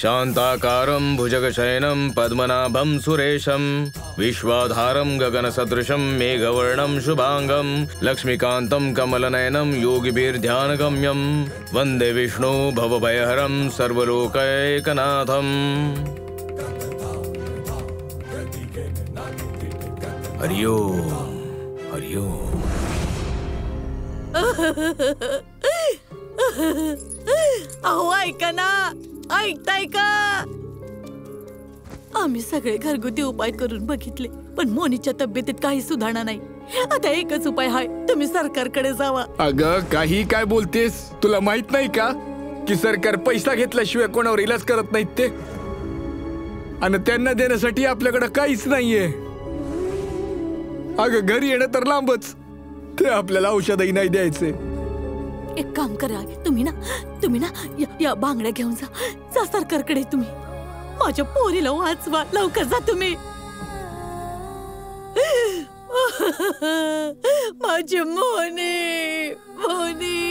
शांताकारं भुजगशयनं पद्मनाभं सुरेशं विश्वाधारं गगनसदृशं मेघवर्णं शुभांगं लक्ष्मीकान्तं कमलनयनं योगिभिर्ध्यानगम्यं वन्दे विष्णु भवभयहरं सर्वलोकैकनाथं। हरि ओम हरि ओम। अहो ऐका ना, ऐकताय का? आम्ही सगळे घरगुती उपाय करून बघितले, पण मोनीच्या तब्येतीत काही सुधारणा नाही। आता एकच उपाय आहे, तुम्ही सरकारकडे जावा। अगं काही काय बोलतेस? तुला माहित नाही का की सरकार पैसा घेतल्याशिवाय कोणावर इलाज करत नाहीत ते, आणि त्यांना देण्यासाठी आपल्याकडे काहीच नाहीये। अगं घरी येणं तर लांबच, ते आपल्याला औषधही नाही द्यायचे। एक काम करा, तुम्ही ना या बांगड्या घेऊन जा सरकारकडे। तुम्ही माझ्या पोरीला वाचवा, लवकर जा तुम्ही। माझी मोनी मोनी।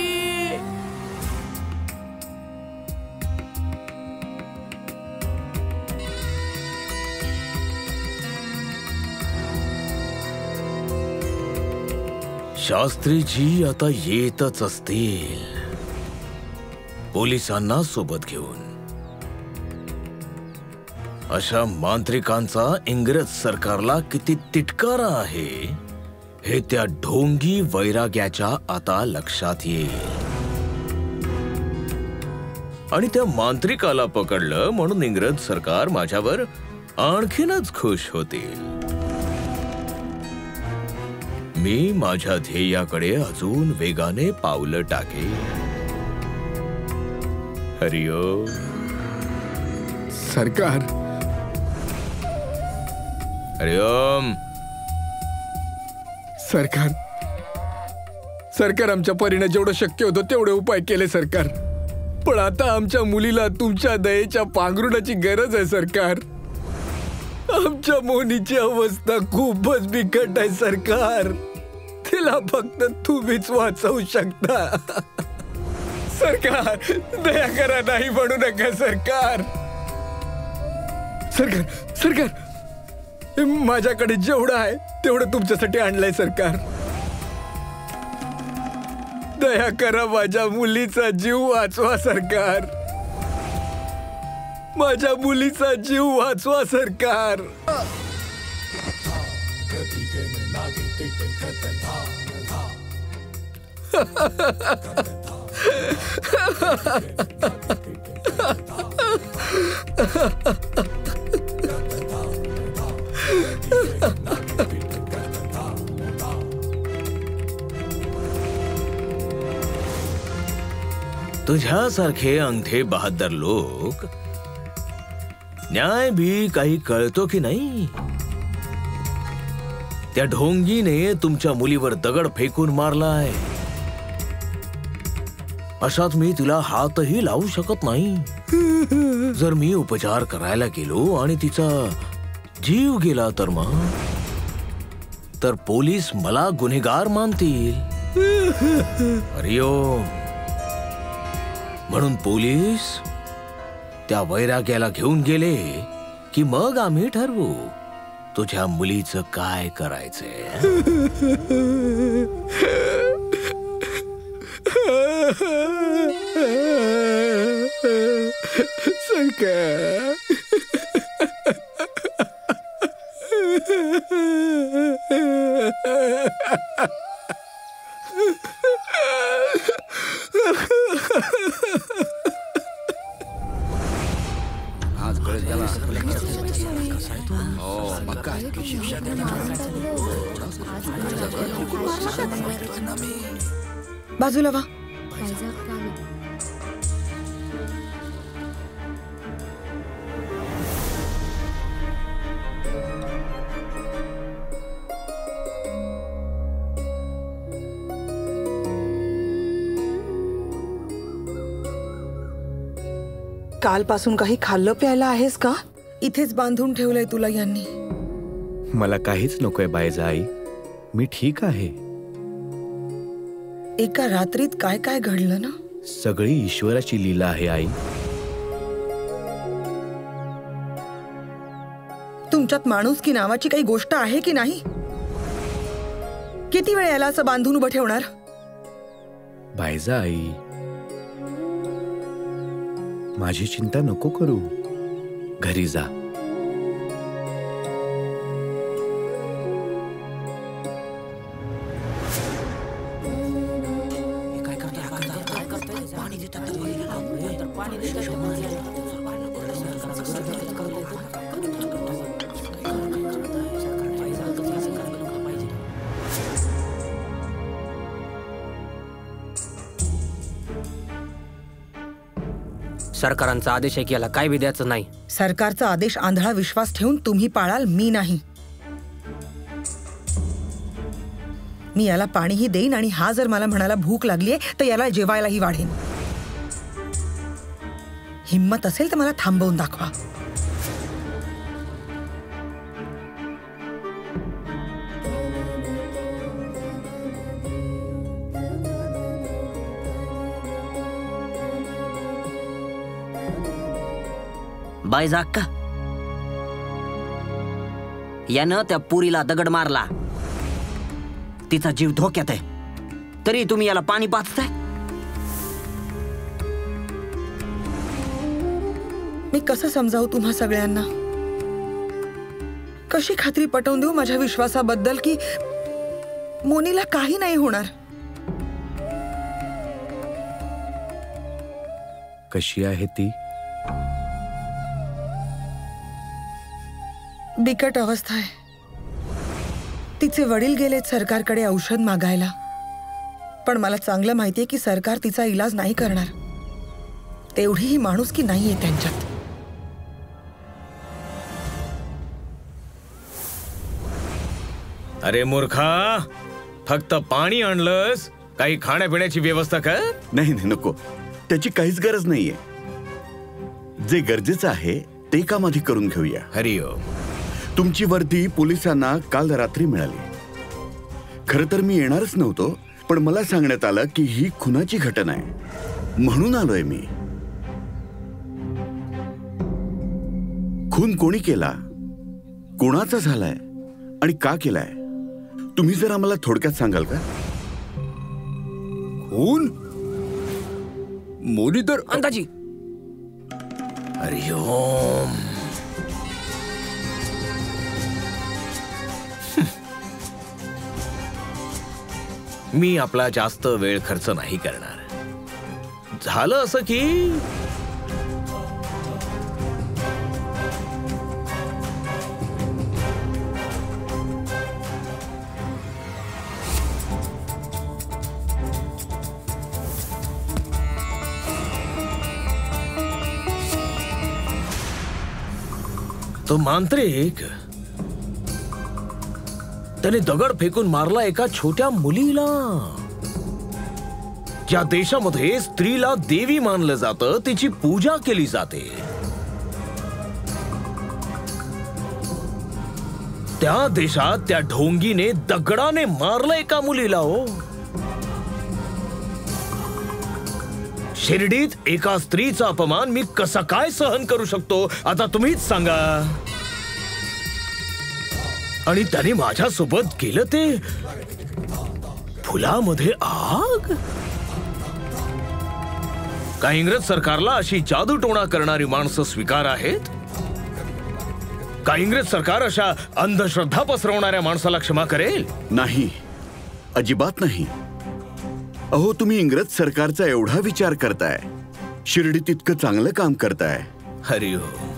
शास्त्रीजी आता येतच असतील पोलिसांना सोबत घेऊन। अशा मांत्रिकांचा इंग्रज सरकारला किती तिटकारा आहे हे त्या ढोंगी वैराग्याच्या आता लक्षात येईल, आणि त्या मांत्रिकाला पकडलं म्हणून इंग्रज सरकार माझ्यावर आणखीनच खुश होतील। मी माझ्या ध्येयाकडे अजून वेगाने पावलं टाके। हरि ओम। सरकार हरि ओम। सरकार सरकार आमच्या परीने जेवढं शक्य होतं तेवढे उपाय केले सरकार, पण आता आमच्या मुलीला तुमच्या दयेच्या पांघरुणाची गरज आहे सरकार। आमच्या मोनीची अवस्था खूपच बिकट आहे सरकार, तिला फक्त तुम्हीच वाचवू शकता। सरकार दया करा, नाही म्हणू नका सरकार। सरकार सरकार माझ्याकडे जेवढं आहे तेवढं तुमच्यासाठी आणलंय सरकार। दया करा, माझ्या मुलीचा जीव वाचवा सरकार, माझ्या मुलीचा जीव वाचवा सरकार। तुझ्यासारखे अंधे बहादर लोक न्याय भी काही कळतो की नाही? त्या ढोंगीने तुमच्या मुलीवर दगड फेकून मारलाय, अशात मी तिला हातही लावू शकत नाही। जर मी उपचार करायला गेलो आणि तिचा जीव गेला तर मग तर पोलीस मला गुन्हेगार मानतील। हरि ओम। म्हणून पोलीस त्या वैराग्याला घेऊन गेले की मग आम्ही ठरवू तुझ्या मुलीचं काय करायचंय। सरकार बाजूला वा। कालपासून काही खाल्लं प्यायला आहेस का? इथेच बांधून ठेवलंय तुला यांनी। मला काहीच नकोय बायजाई, मी ठीक आहे। एका रात्रीत काय काय घडलं ना? सगळी ईश्वराची लीला आहे आई। तुमच्यात माणुसकी नावाची काही गोष्ट आहे की नाही? किती वेळ याला असं बांधून उभं ठेवणार? बायजा आई, माझी चिंता नको करू. घरी जा. सरकारांचा आदेश आहे की याला काय बी द्यायचं नाही. सरकारचा आदेश आंधळा विश्वास ठेवून तुम्ही पाळाल, मी नाही. मी याला पाणीही देईन आणि हा जर मला म्हणाला भूक लागलीये तर याला जेवायलाही वाढेन. हिम्मत असेल तर मला थांबवून दाखवा. बायजा अक्का, यानं त्या पुरीला दगड मारला, तिचा जीव धोक्यात आहे, तरी तुम्ही याला पाणी पाजताय. मी कसं समजावू तुम्हा सगळ्यांना? कशी खात्री पटवून देऊ माझ्या विश्वासाबद्दल की मोनीला काही नाही होणार? कशी आहे ती? बिकट अवस्था आहे. तिचे वडील गेलेत सरकारकडे औषध मागायला, पण मला चांगलं माहितीये की सरकार तिचा इलाज नाही करणार. तेवढीही माणुसकी नाहीये त्यांच्यात. अरे मूर्खा, फक्त पाणी आणलंस, काही खाण्यापिण्याची व्यवस्था कर. नाही नाही, नको. त्याची काहीच गरज नाहीये. जे गरजेचं आहे ते काम आधी करून घेऊया. हरिओम. तुमची वर्दी पोलिसांना काल रात्री मिळाली. खरं तर मी येणारच नव्हतो, पण मला सांगण्यात आलं की ही खुनाची घटना आहे, म्हणून आलोय मी. खून कोणी केला, कोणाचा झालाय आणि का केलाय, तुम्ही जरा मला थोडक्यात सांगाल का? खून? मोदी तर अंदाजी. हरिओम. मी आपला जास्त वेळ खर्च नाही करणार. झालं असं की तो मांत्रिक, त्याने दगड फेकून मारला एका छोट्या मुलीला. ज्या देशामध्ये स्त्रीला देवी मानलं जातं, तिची पूजा केली जाते, त्या देशात त्या ढोंगीने दगडाने मारलं एका मुलीला. हो, शिर्डीत एका स्त्रीचा अपमान मी कसा काय सहन करू शकतो, आता तुम्हीच सांगा. आणि त्याने माझ्यासोबत केलं ते फुलामध्ये आग. का इंग्रज सरकारला अशी जादूटोणा करणारी माणसं स्वीकार आहेत? का इंग्रज सरकार अशा अंधश्रद्धा पसरवणाऱ्या माणसाला क्षमा करेल? नाही, अजिबात नाही. अहो, तुम्ही इंग्रज सरकारचा एवढा विचार करताय, शिर्डीत इतकं चांगलं काम करताय. हरिओम.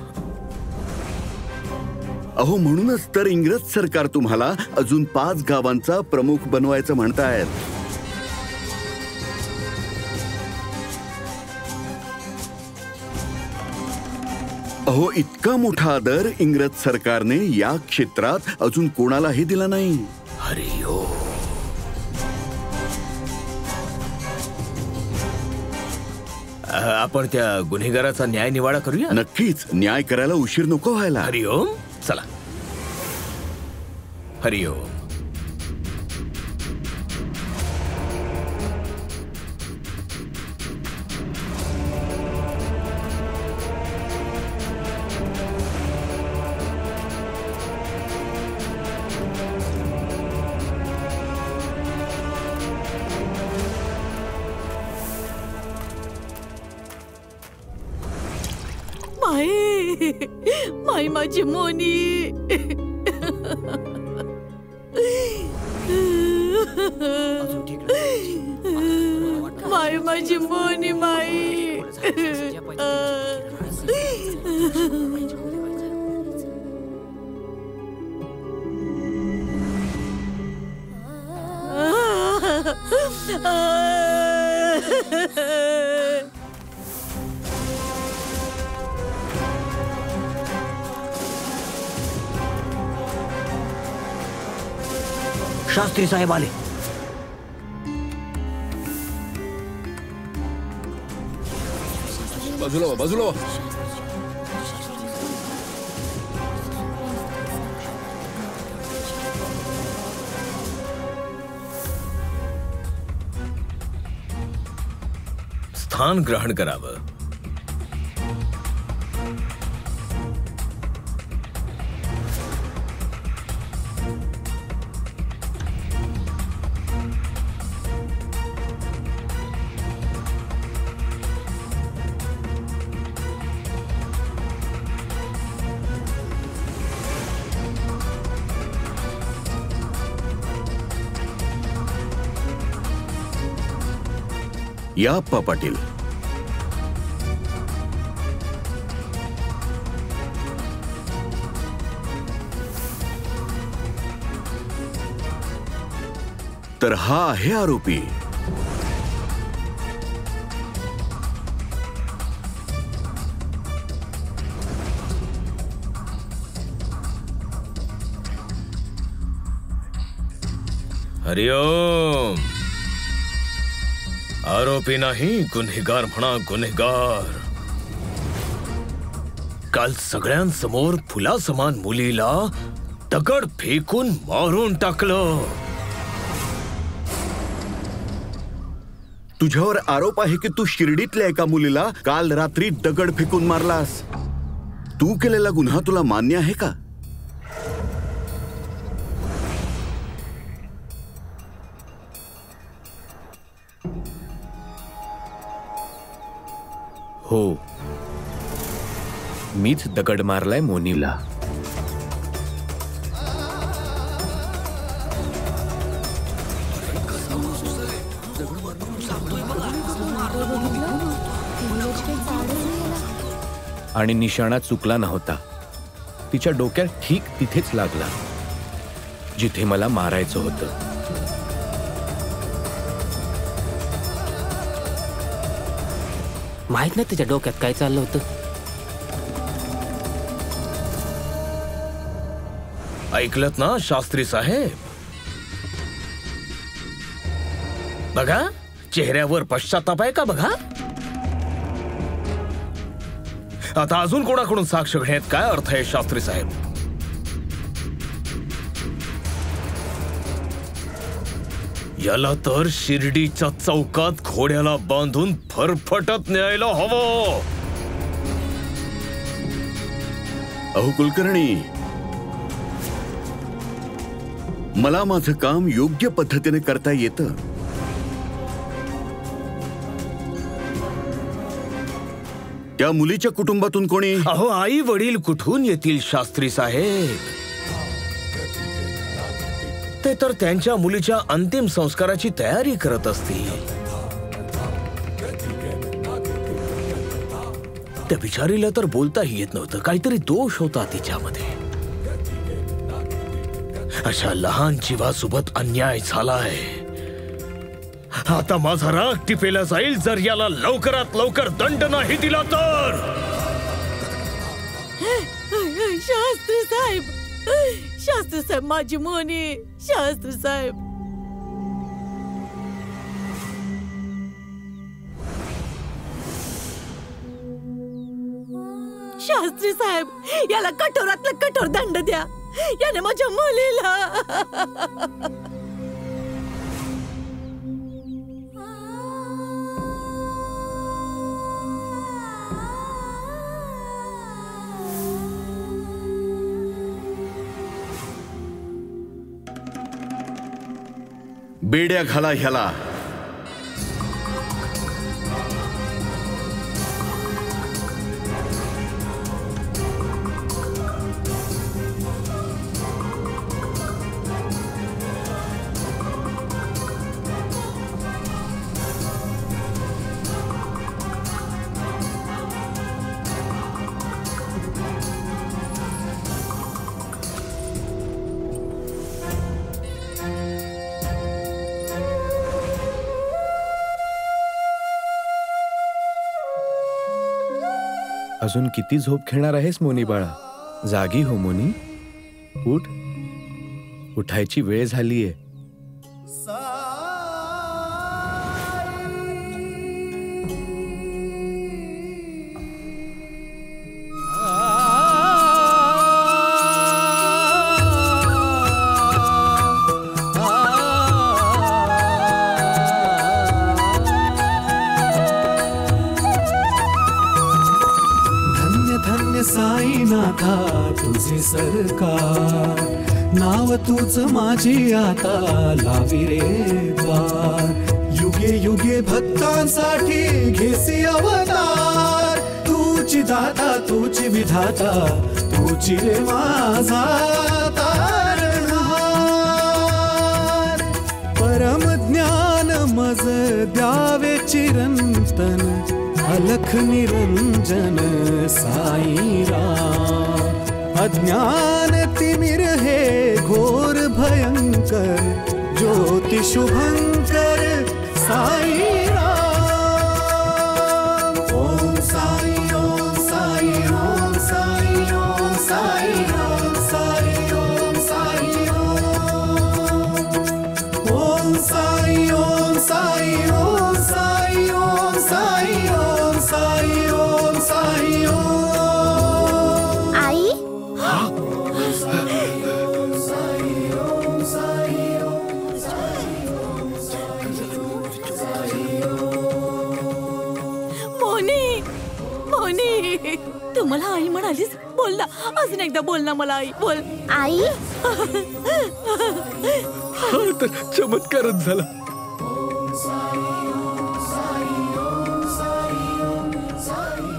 अहो, म्हणूनच तर इंग्रज सरकार तुम्हाला अजून 5 गावांचा प्रमुख बनवायचं म्हणतायत. अहो, इतका मोठा आदर इंग्रज सरकारने या क्षेत्रात अजून कोणालाही दिला नाही. हरिओम. आपण त्या गुन्हेगाराचा न्याय निवाडा करूया. नक्कीच. न्याय करायला उशीर नको व्हायला. हरिओम. चला. हरिओम. माई माझी मोनी. माई माझी मोनी माई. शास्त्री साहेब आले. बाजूला व्हा, बाजूला व्हा. स्थान ग्रहण करावं. या अप्पा पाटील. तर हा आहे आरोपी. हरिओम. आरोपी नाही, गुन्हेगार म्हणा, गुन्हेगार. काल सगळ्यांसमोर फुलासमान मुलीला दगड फेकून मारून टाकलं. तुझ्यावर आरोप आहे की तू शिर्डीतल्या एका मुलीला काल रात्री दगड फेकून मारलास. तू केलेला गुन्हा तुला मान्य आहे का? हो, मीच दगड मारलाय मोनीला. आणि निशाणा चुकला नव्हता. तिच्या डोक्यात ठीक तिथेच लागला जिथे मला मारायचं होतं. माहित नाही तिच्या डोक्यात काय चाललं होतं. ऐकलत ना शास्त्री साहेब? बघा, चेहऱ्यावर पश्चाताप आहे का बघा. आता अजून कोणाकडून साक्ष घेण्यात काय अर्थ आहे शास्त्री साहेब? याला तर शिर्डीच्या चौकात घोड्याला बांधून फरफटत न्यायला हवं. अहो कुलकर्णी, मला माझं काम योग्य पद्धतीने करता येतं. त्या मुलीच्या कुटुंबातून कोणी? अहो, आई वडील कुठून येतील शास्त्री साहेब? ते तर त्यांच्या मुलीच्या अंतिम संस्काराची तयारी करत असतील. त्या बिचारीला तर बोलताही येत नव्हतं. काहीतरी दोष होता तिच्यामध्ये. अशा लहान जीवासोबत अन्याय झालाय. आता माझा राग टिपेला जाईल जर याला लवकरात लवकर दंड नाही दिला तर. शास्त्री साहेब, शास्त्री साहेब, माझी मोनी. शास्त्री साहेब, शास्त्री साहेब, याला कठोरातला कठोर दंड द्या. याने माझ्या मुलीला. बेड्या घाला ह्याला. अजून किती झोप खेळणार आहेस मोनी बाळा? जागी हो मोनी, उठ. उठायची वेळ झालीये. साईनाथा तुझे सरकार, नाव तुझ माझी आता लावी रे द्वार. युगे युगे भक्तांसाठी घेसी अवतार, तुझी दाता तुझी विधाता, तुझी रे माझा तारणहार. परम ज्ञान मज द्यावे चिरंतन, अलख निरंजन साईराम. अज्ञान तिमिर हे घोर भयंकर, ज्योति शुभंकर साईराम. ओम साई ओम साई ओम साई ओम साई ओम साई ओम साई ओम साई ओम साई ओम साई ओम साई ओम साई ओम साई ओम. आई मोनी, मोनी, तू मला आई म्हणालीस? बोल ना, अजून एकदा बोल ना मला आई, बोल. आई हा तर चमत्कारच झाला.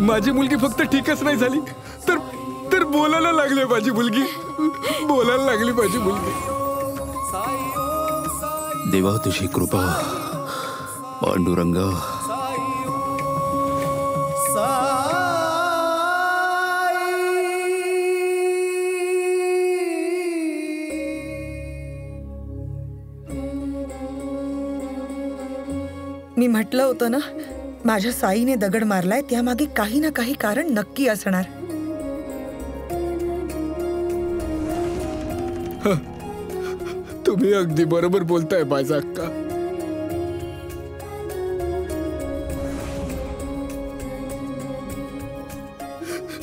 माझी मुलगी फक्त ठीकच नाही झाली, तर तर बोलायला लागली माझी मुलगी, बोलायला लागली माझी मुलगी. देवा तुझी कृपा, पांडुरंग. मी म्हटलं होतं ना, माझ्या साईने दगड मारलाय त्यामागे काही ना काही कारण नक्की असणार. तुम्ही अगदी बरोबर बोलताय माझा अक्का.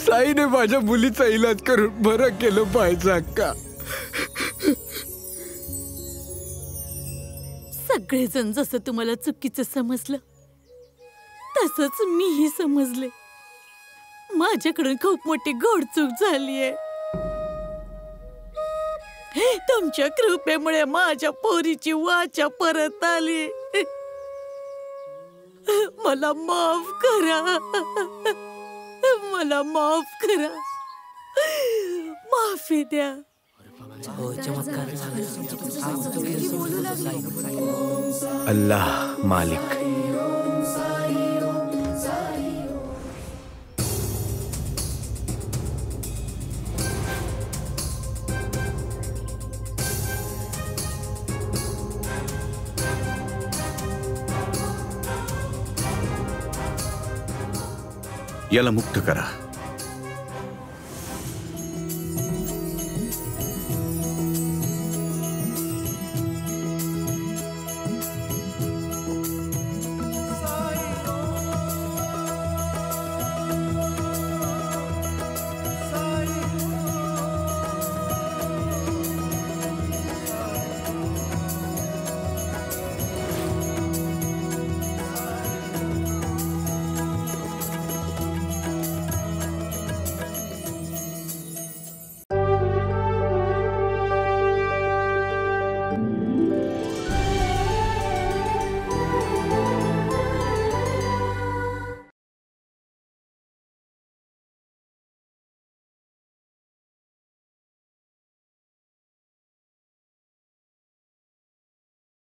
साईने माझ्या मुलीचा इलाज करून बरं केलं पाहिजे अक्का. सगळेजण जसं तुम्हाला चुकीचं समजलं तसंच मीही समजले. माझ्याकडून खूप मोठी घोडचूक झालीये. तुमच्या कृपेमुळे माझ्या पोरीची वाचा परत आली. मला माफ करा, मला माफ करा, माफी द्या. अल्लाह मालिक. याला मुक्त करा.